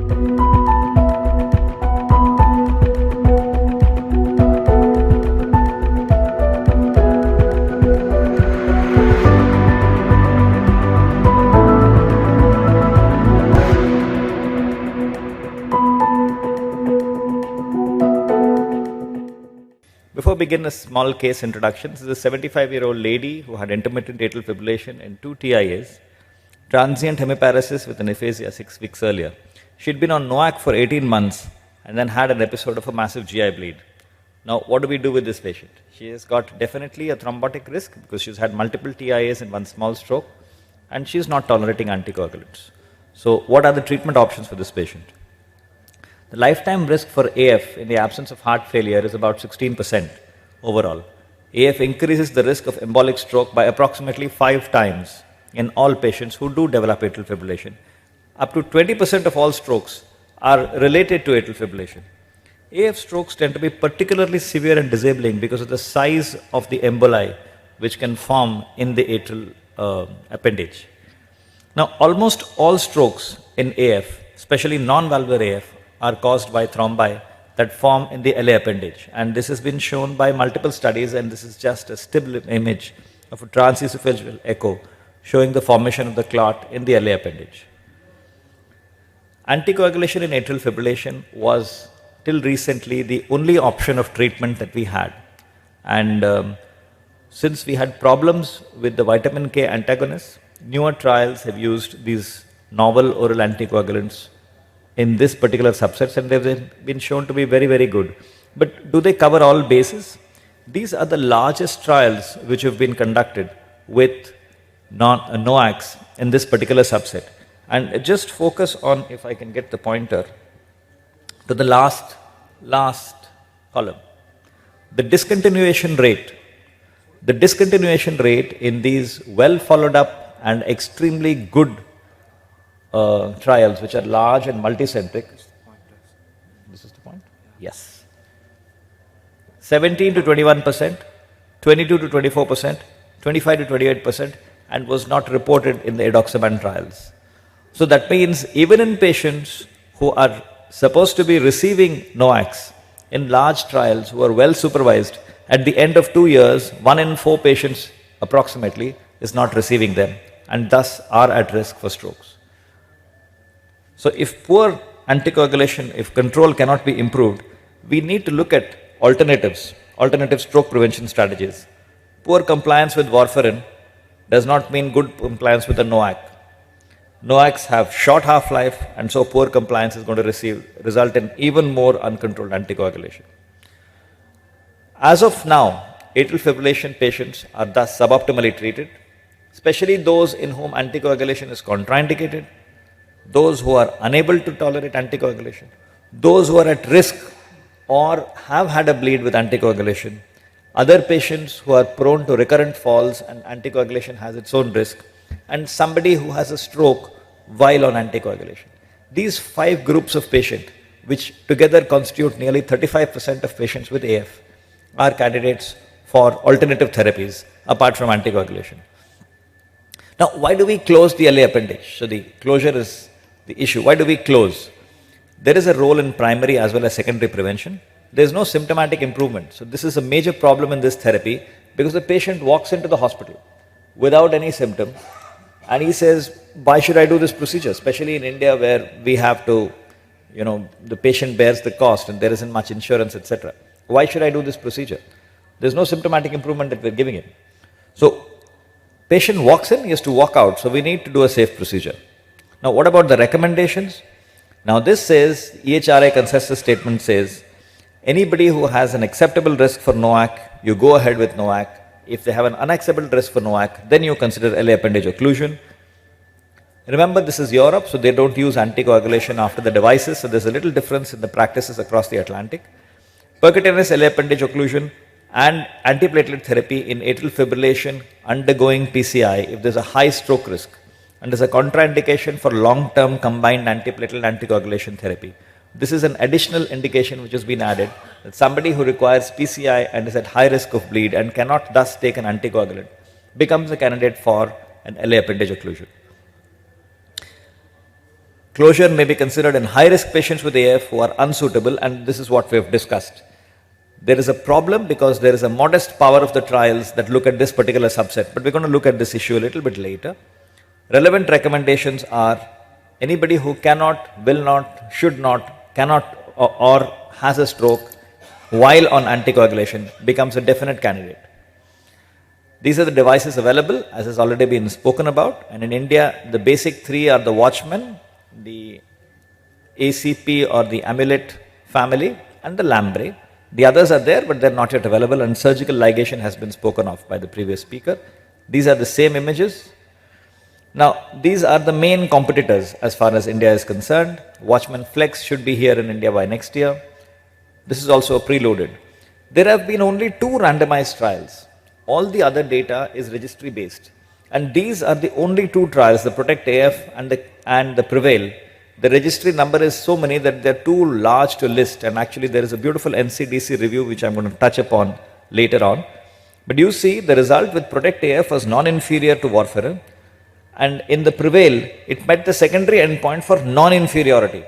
Before we begin a small case introduction, this is a 75-year-old lady who had intermittent atrial fibrillation and 2 TIAs, transient hemiparesis with an aphasia 6 weeks earlier. She'd been on NOAC for 18 months and then had an episode of a massive GI bleed. Now, what do we do with this patient? She has got definitely a thrombotic risk because she's had multiple TIAs and one small stroke, and she's not tolerating anticoagulants. So, what are the treatment options for this patient? The lifetime risk for AF in the absence of heart failure is about 16% overall. AF increases the risk of embolic stroke by approximately 5 times in all patients who do develop atrial fibrillation. Up to 20% of all strokes are related to atrial fibrillation. AF strokes tend to be particularly severe and disabling because of the size of the emboli which can form in the atrial appendage. Now, almost all strokes in AF, especially non-valvular AF, are caused by thrombi that form in the LA appendage, and this has been shown by multiple studies, and this is just a still image of a transesophageal echo showing the formation of the clot in the LA appendage. Anticoagulation in atrial fibrillation was till recently the only option of treatment that we had, and since we had problems with the vitamin K antagonists, newer trials have used these novel oral anticoagulants in this particular subsets, and they've been shown to be very, very good. But do they cover all bases? These are the largest trials which have been conducted with NOACs in this particular subset. And just focus on, if I can get the pointer, to the last column. The discontinuation rate. The discontinuation rate in these well followed up and extremely good trials, which are large and multicentric. This is the point? Yes. 17 to 21%, 22 to 24%, 25 to 28%, and was not reported in the edoxaban trials. So that means even in patients who are supposed to be receiving NOACs in large trials, who are well supervised, at the end of 2 years, 1 in 4 patients approximately is not receiving them, and thus are at risk for strokes. So if poor anticoagulation, if control cannot be improved, we need to look at alternatives, alternative stroke prevention strategies. Poor compliance with warfarin does not mean good compliance with a NOAC. NOACs have short half-life, and so poor compliance is going to result in even more uncontrolled anticoagulation. As of now, atrial fibrillation patients are thus suboptimally treated, especially those in whom anticoagulation is contraindicated, those who are unable to tolerate anticoagulation, those who are at risk or have had a bleed with anticoagulation, other patients who are prone to recurrent falls and anticoagulation has its own risk, and somebody who has a stroke while on anticoagulation. These 5 groups of patients, which together constitute nearly 35% of patients with AF, are candidates for alternative therapies apart from anticoagulation. Now, why do we close the LA appendage? So the closure is the issue. Why do we close? There is a role in primary as well as secondary prevention. There is no symptomatic improvement. So this is a major problem in this therapy because the patient walks into the hospital without any symptom and he says, why should I do this procedure? Especially in India where we have to, the patient bears the cost and there isn't much insurance, etc. Why should I do this procedure? There's no symptomatic improvement that we're giving him. So patient walks in, he has to walk out. So we need to do a safe procedure. Now, what about the recommendations? Now, this says, EHRA consensus statement says, anybody who has an acceptable risk for NOAC, you go ahead with NOAC. If they have an unacceptable risk for NOAC, then you consider LA appendage occlusion. Remember, this is Europe, so they don't use anticoagulation after the devices, so there's a little difference in the practices across the Atlantic. Percutaneous LA appendage occlusion and antiplatelet therapy in atrial fibrillation undergoing PCI if there's a high stroke risk. And there's a contraindication for long-term combined antiplatelet anticoagulation therapy. This is an additional indication which has been added, that somebody who requires PCI and is at high risk of bleed and cannot thus take an anticoagulant becomes a candidate for an LA appendage occlusion. Closure may be considered in high-risk patients with AF who are unsuitable, and this is what we have discussed. There is a problem because there is a modest power of the trials that look at this particular subset, but we're going to look at this issue a little bit later. Relevant recommendations are anybody who cannot, will not, should not, cannot or has a stroke while on anticoagulation becomes a definite candidate. These are the devices available, as has already been spoken about, and in India the basic three are the Watchman, the ACP or the Amulet family, and the Lambre. The others are there, but they're not yet available, and surgical ligation has been spoken of by the previous speaker. These are the same images. Now, these are the main competitors as far as India is concerned. Watchman Flex should be here in India by next year. This is also preloaded. There have been only 2 randomized trials. All the other data is registry based. And these are the only 2 trials, the Protect AF and the Prevail. The registry number is so many that they're too large to list, and actually there is a beautiful NCDC review which I'm going to touch upon later on. But you see the result with Protect AF was non-inferior to warfarin, and in the Prevail it met the secondary endpoint for non-inferiority.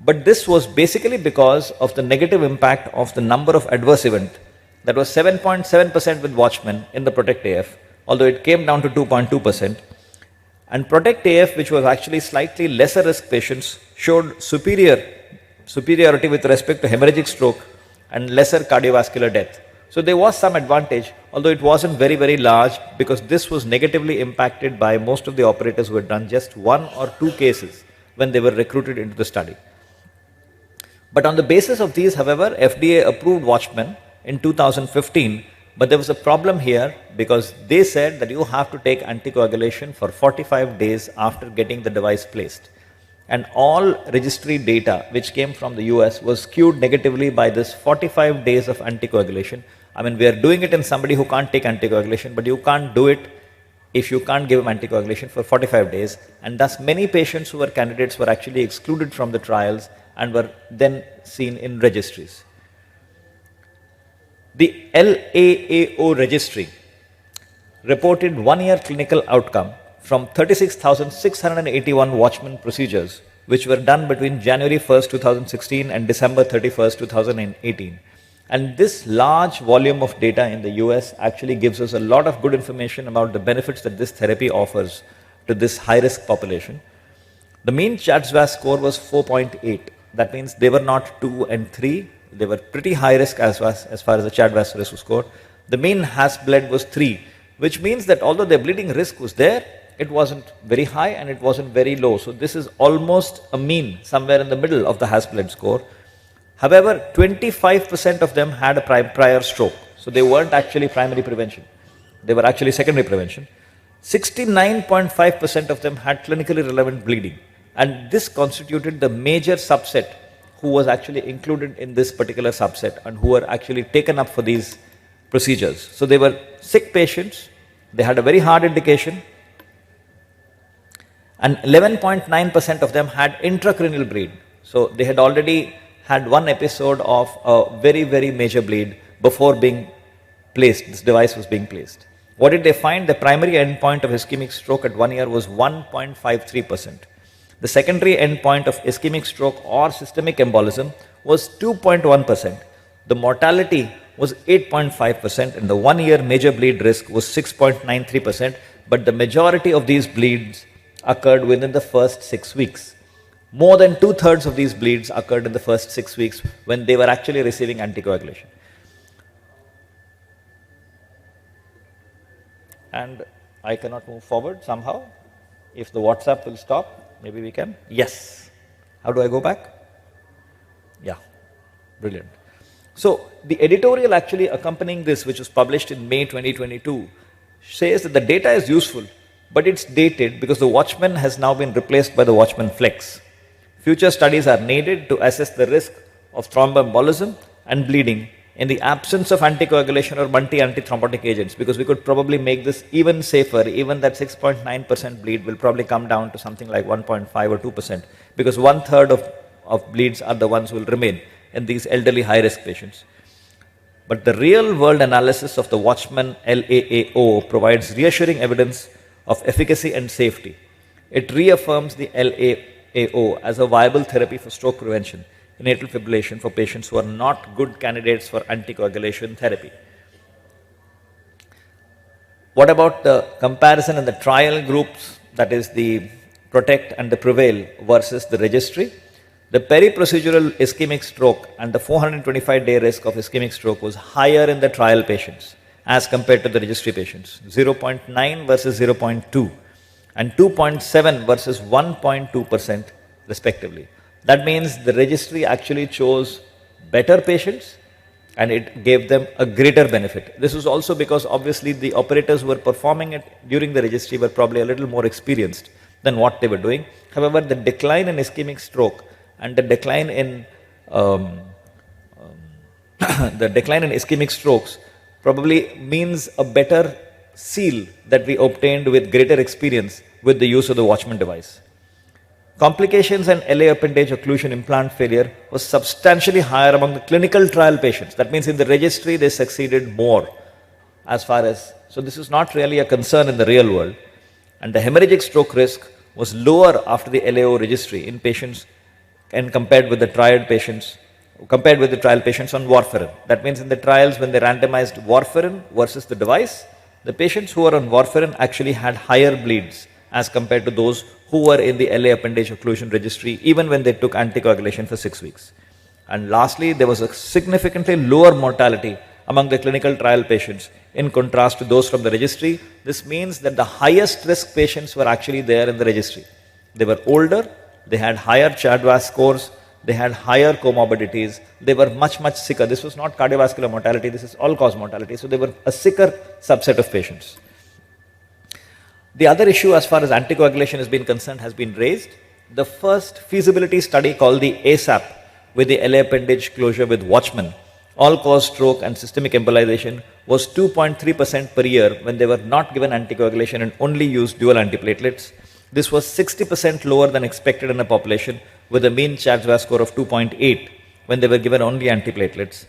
But this was basically because of the negative impact of the number of adverse events. That was 7.7% with Watchman in the Protect AF, although it came down to 2.2%. And Protect AF, which was actually slightly lesser risk patients, showed superiority with respect to hemorrhagic stroke and lesser cardiovascular death. So there was some advantage, although it wasn't very, very large, because this was negatively impacted by most of the operators who had done just 1 or 2 cases when they were recruited into the study. But on the basis of these, however, FDA approved Watchman in 2015. But there was a problem here because they said that you have to take anticoagulation for 45 days after getting the device placed. And all registry data which came from the US was skewed negatively by this 45 days of anticoagulation. I mean, we are doing it in somebody who can't take anticoagulation, but you can't do it if you can't give him anticoagulation for 45 days. And thus many patients who were candidates were actually excluded from the trials and were then seen in registries. The LAAO registry reported 1-year clinical outcome from 36,681 Watchman procedures which were done between January 1st, 2016 and December 31st, 2018. And this large volume of data in the US actually gives us a lot of good information about the benefits that this therapy offers to this high-risk population. The mean CHA2DS2-VAS score was 4.8. That means they were not 2 and 3. They were pretty high risk as far as the CHA2DS2-VAS risk score. The mean has bled was 3, which means that although their bleeding risk was there, it wasn't very high and it wasn't very low. So this is almost a mean, somewhere in the middle of the has bled score. However, 25% of them had a prior stroke. So they weren't actually primary prevention. They were actually secondary prevention. 69.5% of them had clinically relevant bleeding. And this constituted the major subset who was actually included in this particular subset and who were actually taken up for these procedures. So they were sick patients, they had a very hard indication, and 11.9% of them had intracranial bleed. So they had already had 1 episode of a very, very major bleed before being placed, this device was being placed. What did they find? The primary endpoint of ischemic stroke at 1 year was 1.53%. The secondary endpoint of ischemic stroke or systemic embolism was 2.1%. The mortality was 8.5%, and the 1-year major bleed risk was 6.93%, but the majority of these bleeds occurred within the first 6 weeks. More than 2/3 of these bleeds occurred in the first 6 weeks when they were actually receiving anticoagulation. And I cannot move forward somehow. If the WhatsApp will stop. Maybe we can? Yes. How do I go back? Yeah. Brilliant. So the editorial actually accompanying this, which was published in May 2022, says that the data is useful, but it's dated because the Watchman has now been replaced by the Watchman Flex. Future studies are needed to assess the risk of thromboembolism and bleeding in the absence of anticoagulation or multi-antithrombotic agents, because we could probably make this even safer. Even that 6.9% bleed will probably come down to something like 1.5 or 2%, because 1/3 of bleeds are the ones who will remain in these elderly high-risk patients. But the real-world analysis of the Watchman LAAO provides reassuring evidence of efficacy and safety. It reaffirms the LAAO as a viable therapy for stroke prevention in atrial fibrillation for patients who are not good candidates for anticoagulation therapy. What about the comparison in the trial groups, that is the PROTECT and the PREVAIL versus the registry? The peri-procedural ischemic stroke and the 425-day risk of ischemic stroke was higher in the trial patients as compared to the registry patients, 0.9 versus 0.2 and 2.7 versus 1.2% respectively. That means the registry actually chose better patients and it gave them a greater benefit. This was also because obviously the operators who were performing it during the registry were probably a little more experienced than what they were doing. However, the decline in ischemic stroke and the decline in ischemic strokes probably means a better seal that we obtained with greater experience with the use of the Watchman device. Complications and LA appendage occlusion implant failure was substantially higher among the clinical trial patients. That means in the registry they succeeded more as far as, so this is not really a concern in the real world. And the hemorrhagic stroke risk was lower after the LAO registry in patients and compared with the trial patients on warfarin. That means in the trials when they randomized warfarin versus the device, the patients who were on warfarin actually had higher bleeds as compared to those who were in the LA appendage occlusion registry even when they took anticoagulation for 6 weeks. And lastly, there was a significantly lower mortality among the clinical trial patients in contrast to those from the registry. This means that the highest risk patients were actually there in the registry. They were older, they had higher CHA2DS scores, they had higher comorbidities, they were much sicker. This was not cardiovascular mortality, this is all-cause mortality. So they were a sicker subset of patients. The other issue as far as anticoagulation has been concerned has been raised. The first feasibility study called the ASAP with the LA appendage closure with Watchman, all-cause stroke and systemic embolization was 2.3% per year when they were not given anticoagulation and only used dual antiplatelets. This was 60% lower than expected in a population with a mean CHA2DS score of 2.8 when they were given only antiplatelets.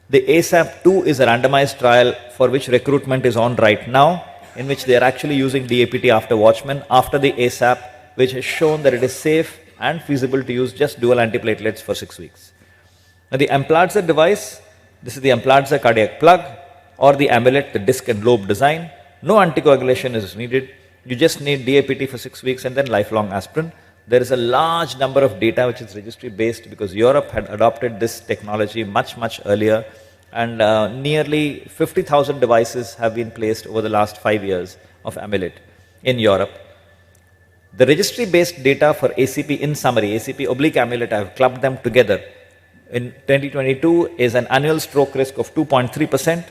The ASAP-2 is a randomized trial for which recruitment is on right now, in which they are actually using DAPT after Watchman, after the ASAP, which has shown that it is safe and feasible to use just dual antiplatelets for 6 weeks. Now the Amplatzer device, this is the Amplatzer cardiac plug or the amulet, the disc and lobe design. No anticoagulation is needed. You just need DAPT for 6 weeks and then lifelong aspirin. There is a large number of data which is registry based because Europe had adopted this technology much earlier. And nearly 50,000 devices have been placed over the last 5 years of amulet in Europe. The registry-based data for ACP, in summary, ACP oblique amulet, I have clubbed them together. In 2022 is an annual stroke risk of 2.3%,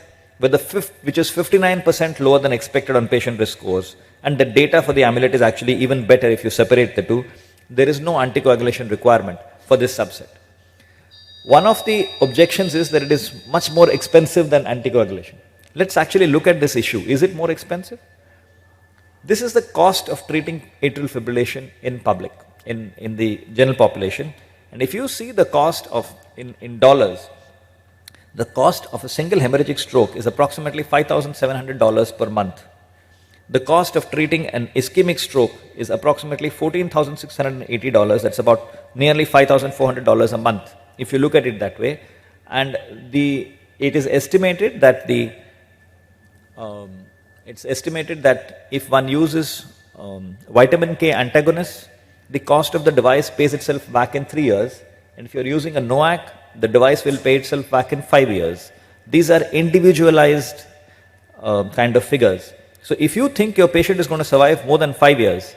which is 59% lower than expected on patient risk scores. And the data for the amulet is actually even better if you separate the two. There is no anticoagulation requirement for this subset. One of the objections is that it is much more expensive than anticoagulation. Let's actually look at this issue. Is it more expensive? This is the cost of treating atrial fibrillation in public, in the general population. And if you see the cost of, in dollars, the cost of a single hemorrhagic stroke is approximately $5,700 per month. The cost of treating an ischemic stroke is approximately $14,680. That's about nearly $5,400 a month, if you look at it that way. And it is estimated that if one uses vitamin K antagonists, the cost of the device pays itself back in 3 years. And if you're using a NOAC, the device will pay itself back in 5 years. These are individualized kind of figures. So if you think your patient is going to survive more than 5 years,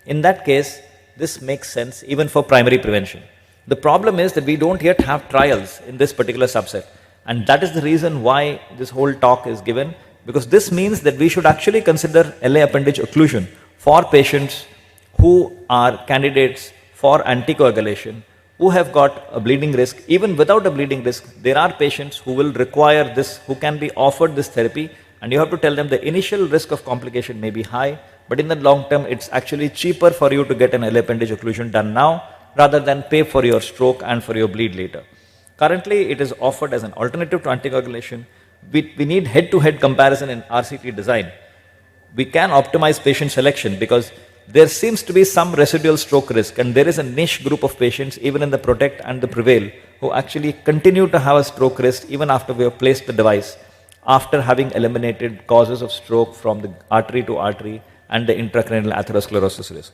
in that case, this makes sense even for primary prevention. The problem is that we don't yet have trials in this particular subset. And that is the reason why this whole talk is given, because this means that we should actually consider LA appendage occlusion for patients who are candidates for anticoagulation, who have got a bleeding risk. Even without a bleeding risk, there are patients who will require this, who can be offered this therapy, and you have to tell them the initial risk of complication may be high, but in the long term, it's actually cheaper for you to get an LA appendage occlusion done now, rather than pay for your stroke and for your bleed later. Currently, it is offered as an alternative to anticoagulation. We need head-to-head comparison in RCT design. We can optimize patient selection because there seems to be some residual stroke risk, and there is a niche group of patients, even in the PROTECT and the PREVAIL, who actually continue to have a stroke risk even after we have placed the device, after having eliminated causes of stroke from the artery to artery and the intracranial atherosclerosis risk.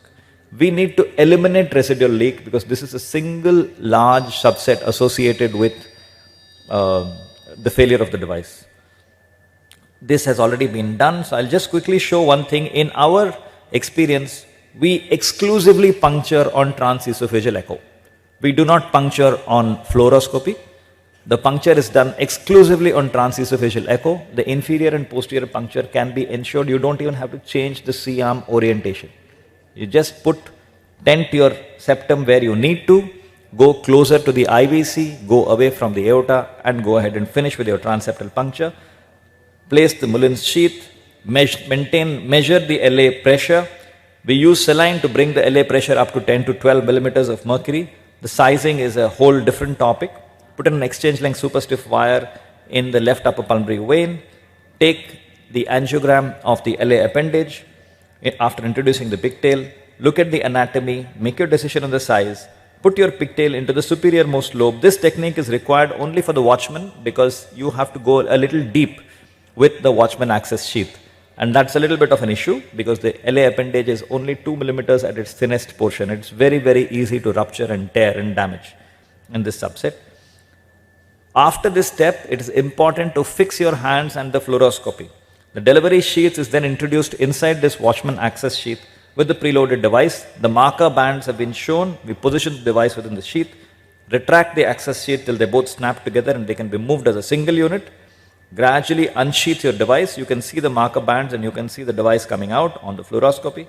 We need to eliminate residual leak because this is a single large subset associated with the failure of the device. This has already been done, so I'll just quickly show one thing. In our experience, we exclusively puncture on transesophageal echo. We do not puncture on fluoroscopy. The puncture is done exclusively on transesophageal echo. The inferior and posterior puncture can be ensured. You don't even have to change the C-arm orientation. You just tent your septum where you need to, go closer to the IVC, go away from the aorta, and go ahead and finish with your transeptal puncture. Place the Mullin's sheath, measure the LA pressure. We use saline to bring the LA pressure up to 10 to 12 millimeters of mercury. The sizing is a whole different topic. Put in an exchange length super stiff wire in the left upper pulmonary vein. Take the angiogram of the LA appendage after introducing the pigtail. Look at the anatomy, make your decision on the size. Put your pigtail into the superior-most lobe. This technique is required only for the Watchman because you have to go a little deep with the Watchman access sheath. And that's a little bit of an issue because the LA appendage is only 2 millimeters at its thinnest portion. It's very, very easy to rupture and tear and damage in this subset. After this step, it is important to fix your hands and the fluoroscopy. The delivery sheath is then introduced inside this Watchman access sheath with the preloaded device. The marker bands have been shown. We position the device within the sheath, retract the access sheath till they both snap together and they can be moved as a single unit. Gradually unsheath your device. You can see the marker bands and you can see the device coming out on the fluoroscopy.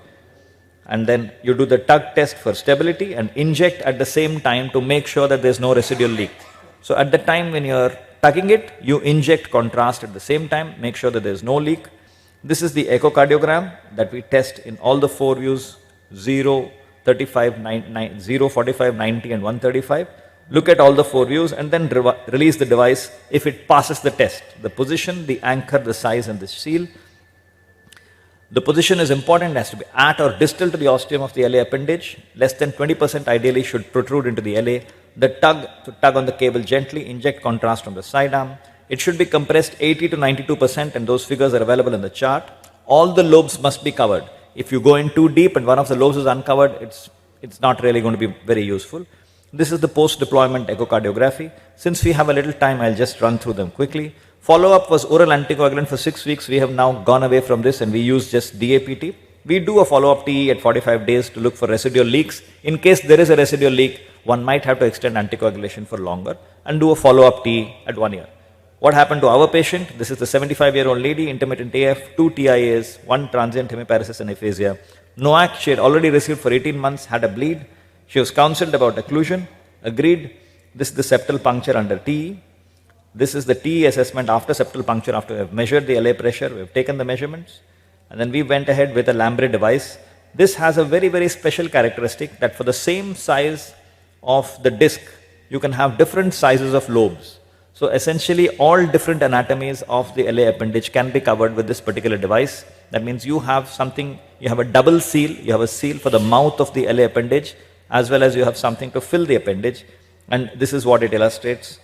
And then you do the tug test for stability and inject at the same time to make sure that there's no residual leak. So at the time when you're tugging it, you inject contrast at the same time, make sure that there's no leak. This is the echocardiogram that we test in all the 4 views, 0, 35, 0, 45, 90 and 135. Look at all the 4 views and then release the device if it passes the test. The position, the anchor, the size and the seal. The position is important, it has to be at or distal to the ostium of the LA appendage. Less than 20% ideally should protrude into the LA. The to tug on the cable gently, inject contrast on the side arm. It should be compressed 80 to 92% and those figures are available in the chart. All the lobes must be covered. If you go in too deep and one of the lobes is uncovered, it's not really going to be very useful. This is the post-deployment echocardiography. Since we have a little time, I'll just run through them quickly. Follow-up was oral anticoagulant for 6 weeks. We have now gone away from this and we use just DAPT. We do a follow-up TE at 45 days to look for residual leaks. In case there is a residual leak, one might have to extend anticoagulation for longer and do a follow-up TE at 1 year. What happened to our patient? This is the 75-year-old lady, intermittent AF, 2 TIAs, 1 transient hemiparesis and aphasia. NOAC, she had already received for 18 months, had a bleed. She was counseled about occlusion, agreed. This is the septal puncture under TE. This is the TE assessment after septal puncture, after we have measured the LA pressure, we have taken the measurements. And then we went ahead with a Lambre device. This has a very, very special characteristic that for the same size of the disc, you can have different sizes of lobes. So essentially all different anatomies of the LA appendage can be covered with this particular device. That means you have something, you have a double seal, you have a seal for the mouth of the LA appendage as well as you have something to fill the appendage. And this is what it illustrates,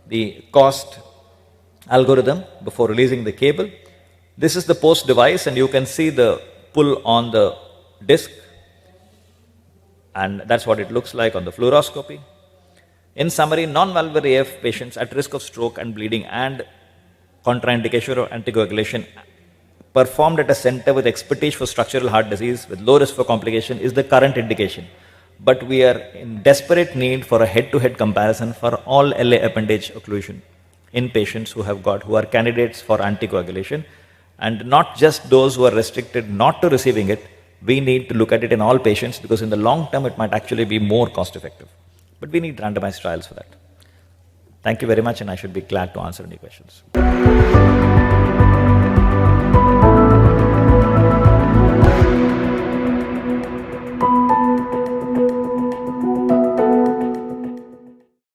the cost algorithm before releasing the cable. This is the post device and you can see the pull on the disc and that's what it looks like on the fluoroscopy. In summary, non-valvular AF patients at risk of stroke and bleeding and contraindication or anticoagulation performed at a center with expertise for structural heart disease with low risk for complication is the current indication. But we are in desperate need for a head-to-head comparison for all LA appendage occlusion in patients who are candidates for anticoagulation, and not just those who are restricted not to receiving it. We need to look at it in all patients because in the long term it might actually be more cost effective. But we need randomized trials for that. Thank you very much and I should be glad to answer any questions.